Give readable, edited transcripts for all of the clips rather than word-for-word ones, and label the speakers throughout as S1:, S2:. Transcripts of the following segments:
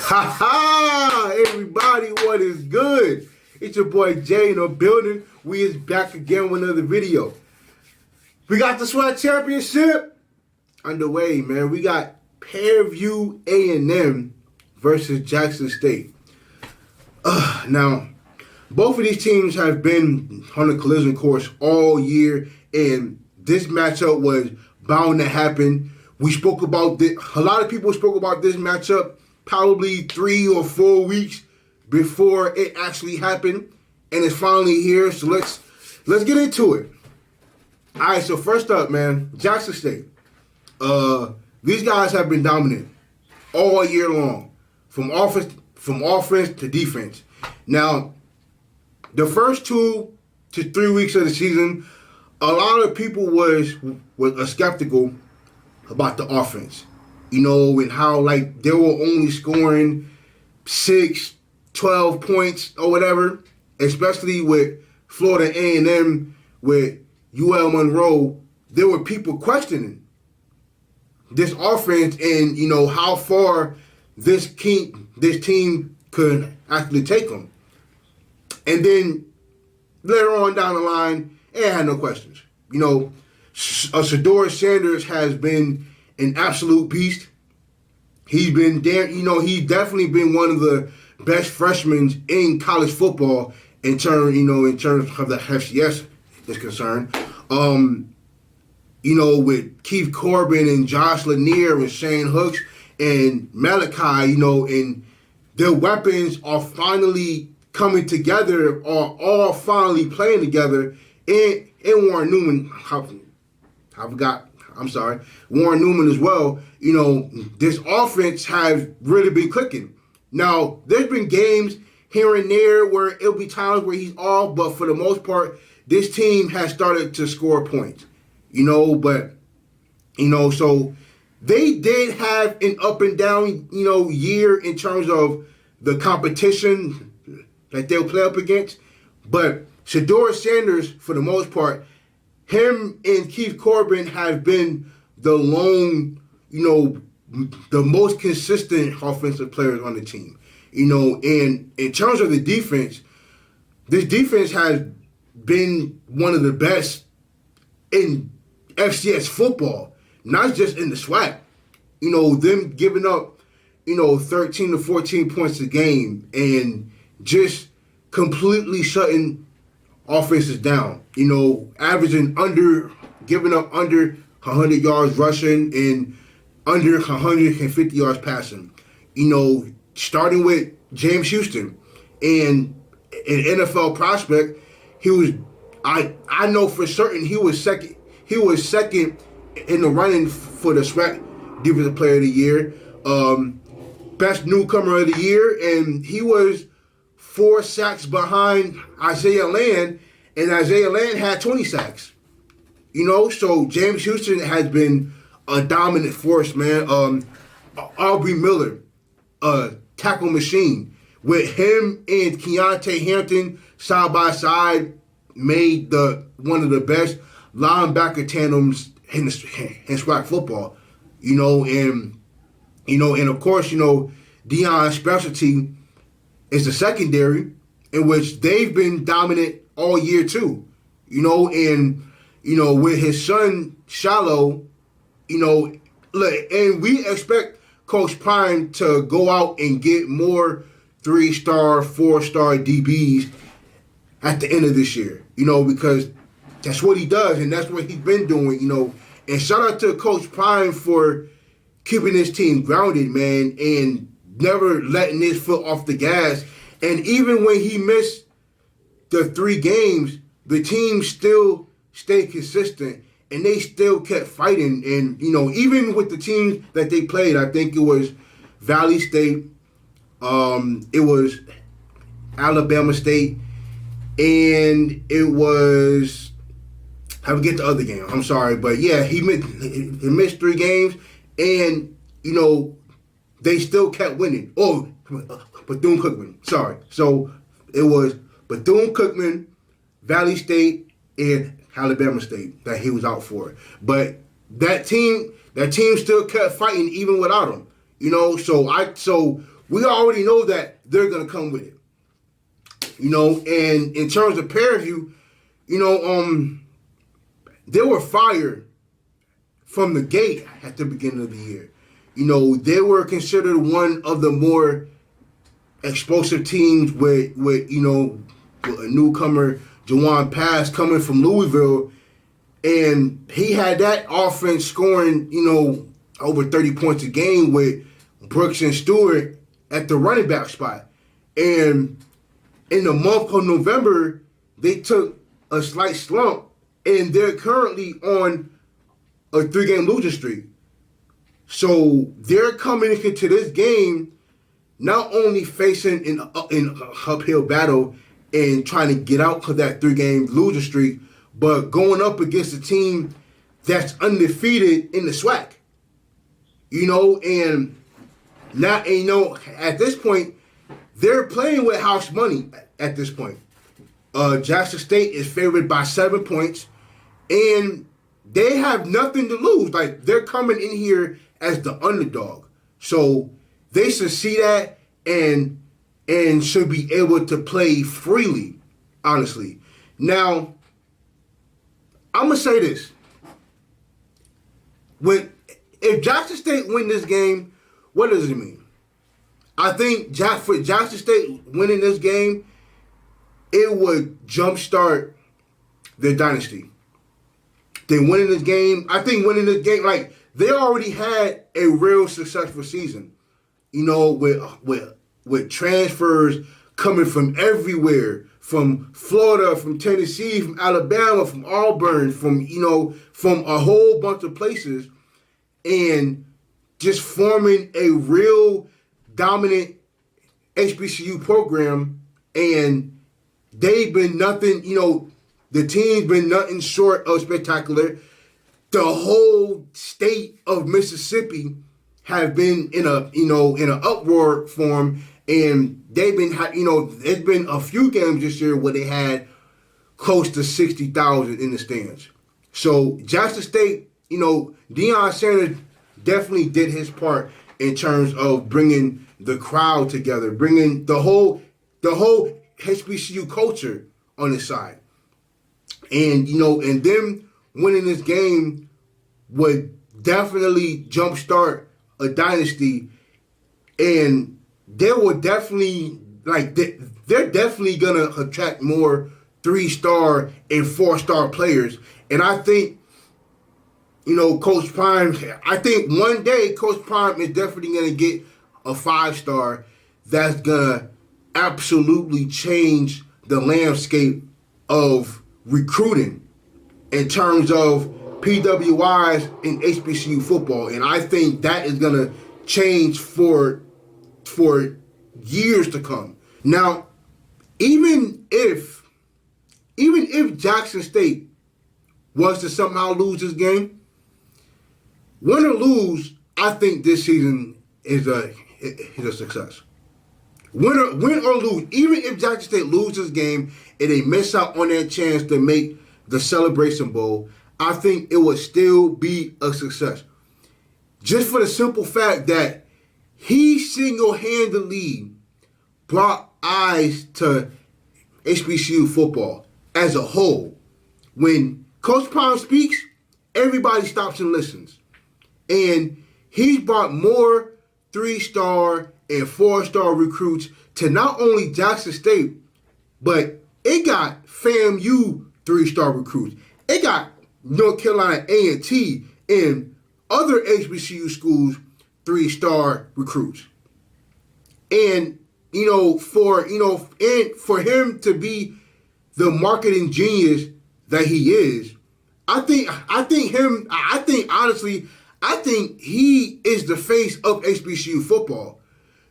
S1: Ha ha! Everybody, what is good? It's your boy Jay in the building. We is back again with another video. We got the SWAC championship underway, man. We got Prairie A&M versus Jackson State. Now, both of these teams have been on a collision course all year, and this matchup was bound to happen. We spoke about this. A lot of people spoke about this matchup probably 3 or 4 weeks before it actually happened, and it's finally here. So let's get into it. All right. So first up, man, Jackson State. These guys have been dominant all year long, from offense to defense. Now, the first 2 to 3 weeks of the season, a lot of people was skeptical about the offense, and how like they were only scoring 6, 12 points or whatever, especially with Florida A&M, with UL Monroe. There were people questioning this offense and how far this team could actually take them. And then later on down the line, it had no questions. Shedeur Sanders has been an absolute beast. He's been he's definitely been one of the best freshmen in college football in terms of the FCS is concerned. With Keith Corbin and Josh Lanier and Shane Hooks and Malachi, and their weapons are finally coming together, are all finally playing together. And Warren Newman, Warren Newman as well. This offense has really been clicking. Now, there's been games here and there where it'll be times where he's off, but for the most part, this team has started to score points. So they did have an up and down, year in terms of the competition that they'll play up against. But Shedeur Sanders, for the most part, him and Keith Corbin have been the lone, the most consistent offensive players on the team. And in terms of the defense, this defense has been one of the best in FCS football, not just in the SWAC. Them giving up, 13 to 14 points a game and just completely shutting offenses down. Giving up under 100 yards rushing and under 150 yards passing. Starting with James Houston, and an NFL prospect, I know for certain he was second in the running for the SWAC Defensive Player of the Year, best newcomer of the year, and he was 4 sacks behind Isaiah Land, and Isaiah Land had 20 sacks. So James Houston has been a dominant force, man. Aubrey Miller, tackle machine. With him and Keontae Hampton side by side, made one of the best linebacker tandems in SWAC football. And of course, Deion's specialty is the secondary, in which they've been dominant all year too. With his son Shallow, and we expect Coach Prime to go out and get more 3-star, 4-star DBs at the end of this year, because that's what he does and that's what he's been doing, And shout out to Coach Prime for keeping his team grounded, man, and never letting his foot off the gas. And even when he missed the 3 games, the team still stayed consistent and they still kept fighting. And, even with the teams that they played, I think it was Valley State, it was Alabama State, and it was, I forget the other game, I'm sorry, but yeah, he missed 3 games, and, they still kept winning. Oh, Bethune-Cookman, sorry. So it was Bethune-Cookman, Valley State, and Alabama State that he was out for. But that team still kept fighting even without him. So we already know that they're going to come with it. You know, and in terms of Prairie, you know, they were fired from the gate at the beginning of the year. You know, they were considered one of the more explosive teams with you know, with a newcomer, Jawan Pass, coming from Louisville. And he had that offense scoring, you know, over 30 points a game with Brooks and Stewart at the running back spot. And in the month of November, they took a slight slump, and they're currently on a 3-game losing streak. So they're coming into this game not only facing an uphill battle and trying to get out of that 3-game losing streak, but going up against a team that's undefeated in the SWAC. You know, and now, and, you know, at this point, they're playing with house money at this point. Jackson State is favored by 7 points, and they have nothing to lose. Like, they're coming in here as the underdog. So they should see that and should be able to play freely, honestly. Now, I'm going to say this. If Jackson State win this game, what does it mean? I think for Jackson State winning this game, it would jumpstart their dynasty. They winning this game. I think winning this game, like, they already had a real successful season. You know, with transfers coming from everywhere, from Florida, from Tennessee, from Alabama, from Auburn, from a whole bunch of places, and just forming a real dominant HBCU program. And they've been nothing, you know, the team's been nothing short of spectacular. The whole state of Mississippi have been in an uproar form, and they've been, you know, there's been a few games this year where they had close to 60,000 in the stands. So Jackson State, you know, Deion Sanders definitely did his part in terms of bringing the crowd together, bringing the whole HBCU culture on his side. And, you know, and them winning this game would definitely jumpstart a dynasty, and they will definitely, like, they're definitely going to attract more 3-star and 4-star players. And I think, you know, Coach Prime, I think one day Coach Prime is definitely going to get a 5-star that's going to absolutely change the landscape of recruiting in terms of PWIs in HBCU football. And I think that is going to change for years to come. Now, even if Jackson State was to somehow lose this game, win or lose, I think this season is a success. Win or lose, even if Jackson State loses this game and they miss out on that chance to make the Celebration Bowl, I think it would still be a success. Just for the simple fact that he single-handedly brought eyes to HBCU football as a whole. When Coach Prime speaks, everybody stops and listens. And he's brought more 3-star and 4-star recruits to not only Jackson State, but it got FAMU 3-star recruits. It got North Carolina A&T and other HBCU schools 3-star recruits. And for him to be the marketing genius that he is, I think he is the face of HBCU football.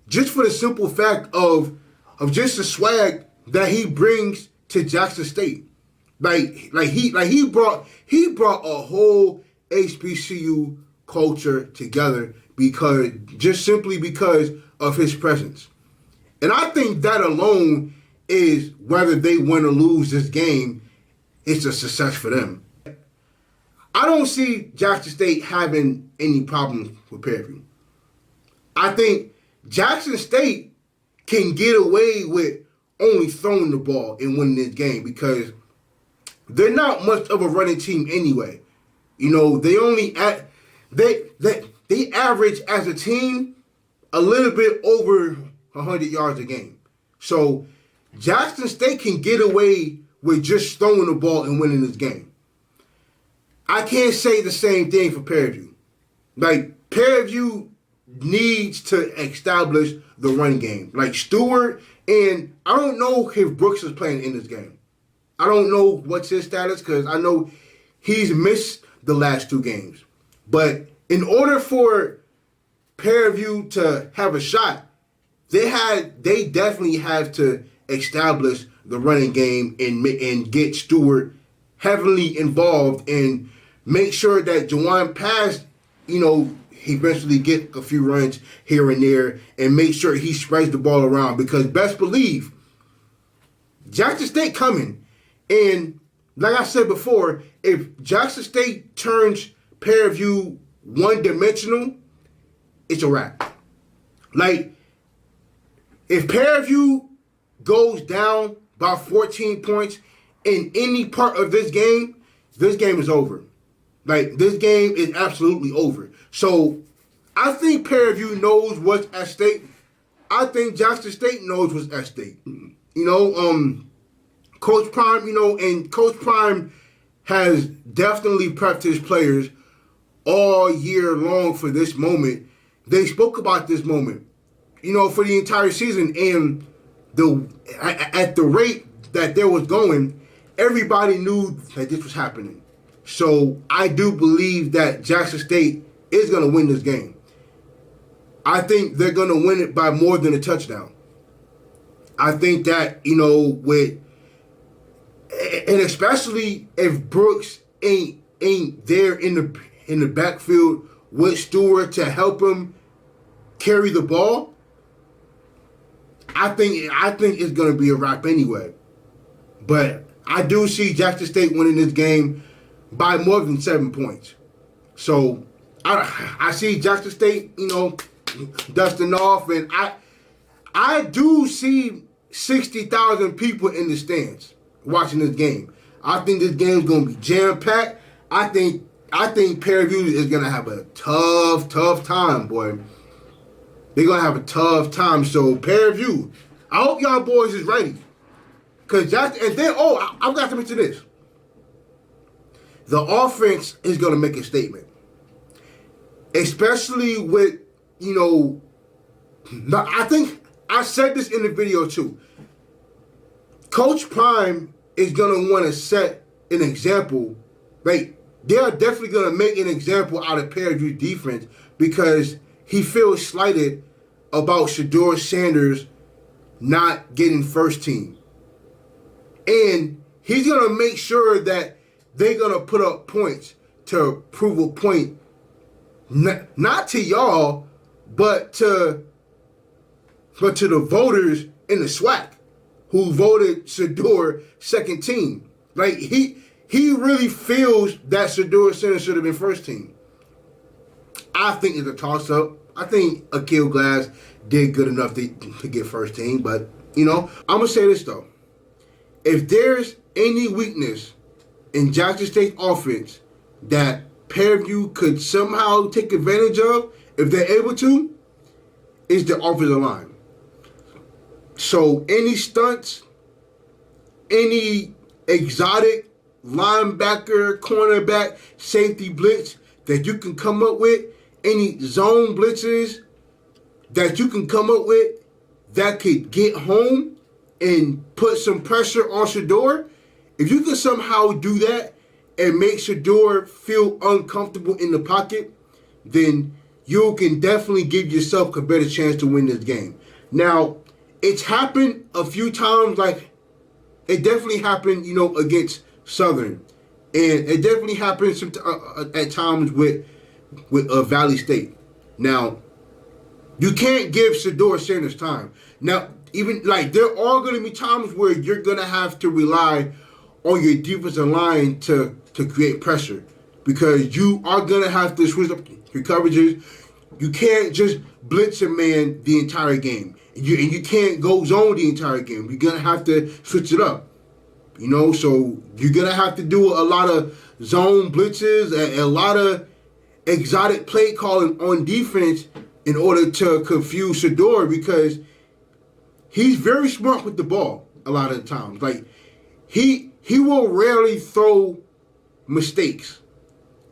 S1: Just for the simple fact of just the swag that he brings to Jackson State. He brought a whole HBCU culture together simply because of his presence. And I think that alone is, whether they win or lose this game, it's a success for them. I don't see Jackson State having any problems with Prairie. I think Jackson State can get away with only throwing the ball and winning this game because they're not much of a running team anyway. You know, they average as a team a little bit over 100 yards a game. So Jackson State can get away with just throwing the ball and winning this game. I can't say the same thing for Prairie View. Like, Prairie View needs to establish the run game. Like, Stewart, and I don't know if Brooks is playing in this game. I don't know what's his status because I know he's missed the last 2 games. But in order for Prairie View to have a shot, they definitely have to establish the running game and get Stewart heavily involved and make sure that Juwan Pass, you know, he eventually get a few runs here and there and make sure he spreads the ball around because best believe Jackson State coming. And like I said before, if Jackson State turns Prairie View one-dimensional, it's a wrap. Like, if Prairie View goes down by 14 points in any part of this game is over. Like, this game is absolutely over. So, I think Prairie View knows what's at stake. I think Jackson State knows what's at stake. You know, Coach Prime, you know, and Coach Prime has definitely prepped his players all year long for this moment. They spoke about this moment, you know, for the entire season. And at the rate that they was going, everybody knew that this was happening. So I do believe that Jackson State is going to win this game. I think they're going to win it by more than a touchdown. I think that, you know, and especially if Brooks ain't there in the backfield with Stewart to help him carry the ball, I think it's going to be a wrap anyway. But I do see Jackson State winning this game by more than 7 points. So I see Jackson State, you know, dusting off, and I do see 60,000 people in the stands watching this game. I think this game is going to be jam-packed. I think Prairie View is going to have a tough time, boy. They're going to have a tough time. So, Prairie View, I hope y'all boys is ready. Because I've got to mention this. The offense is going to make a statement. Especially with, you know, I think I said this in the video too. Coach Prime is going to want to set an example. Like, they're definitely going to make an example out of Prairie View defense because he feels slighted about Shedeur Sanders not getting first team. And he's going to make sure that they're going to put up points to prove a point, not to y'all, but to the voters in the SWAC who voted Shedeur second team. Like, he really feels that Shedeur Sanders should have been first team. I think it's a toss-up. I think Akil Glass did good enough to get first team, but, you know, I'm going to say this, though. If there's any weakness in Jackson State offense that Prairie View could somehow take advantage of, if they're able to, is the offensive line. So any stunts, any exotic linebacker, cornerback, safety blitz that you can come up with, any zone blitzes that you can come up with that could get home and put some pressure on Shedeur, if you can somehow do that and make Shedeur feel uncomfortable in the pocket, then you can definitely give yourself a better chance to win this game. Now, it's happened a few times, like it definitely happened, you know, against Southern. And it definitely happened at times with Valley State. Now, you can't give Shedeur Sanders time. Now, even like there are going to be times where you're going to have to rely on your defensive line to create pressure because you are going to have to switch up your coverages. You can't just blitz a man the entire game. And you can't go zone the entire game. You're going to have to switch it up. You know, so you're going to have to do a lot of zone blitzes and a lot of exotic play calling on defense in order to confuse Shedeur, because he's very smart with the ball a lot of the times. Like, he will rarely throw mistakes.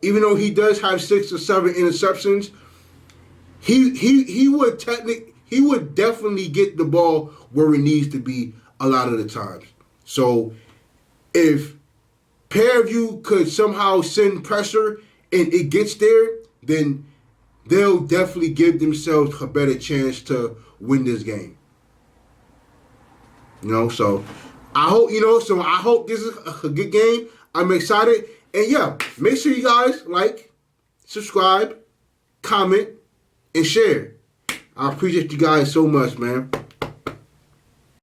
S1: Even though he does have 6 or 7 interceptions, he would definitely get the ball where it needs to be a lot of the times. So if Prairie could somehow send pressure and it gets there, then they'll definitely give themselves a better chance to win this game. You know, so I hope this is a good game. I'm excited. And yeah, make sure you guys like, subscribe, comment, and share. I appreciate you guys so much, man.